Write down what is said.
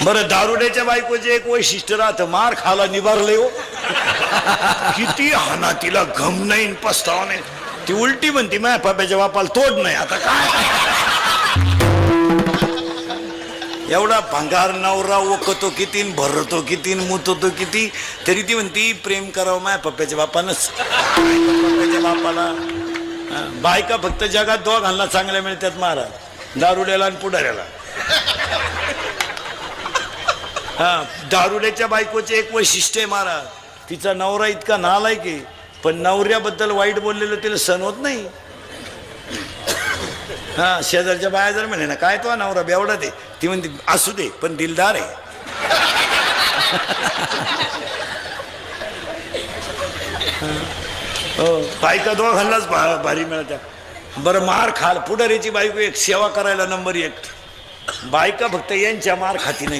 बरं दारुड्याच्या बायकोचे एक वैशिष्ट्य राहतं, मार खाला निभारले हो. किती हाना तिला घम नाही पस्तावा नाही, ती उलटी म्हणती माझ्या पाप्याच्या बापाला तोड नाही. आता काय एवढा भंगार नवरा ओकतो किती भरतो किती मुततो किती, तरी ती म्हणती प्रेम करावं माझ्या पप्प्याच्या बापानच. पप्प्याच्या बापाला बायका फक्त जगात दोघांना चांगल्या मिळतात महाराज, दारुड्याला आणि पुढाऱ्याला. हा, दारुड्याच्या बायकोचे एक वैशिष्ट्य आहे महाराज, तिचा नवरा इतका नालायक आहे, पण नवऱ्याबद्दल वाईट बोललेलं तिला सहन होत नाही. हा, शेजारच्या बाया जर म्हणे ना काय तो नवरा बेवडा दे, ती म्हणते असू दे पण दिलदार आहे. हो, बायका दोघांनाच भारी मिळत्या. बरं मार खाल पुढारीची बायको एक सेवा करायला नंबर 1. बायका फक्त यांच्या मार खाती नाही,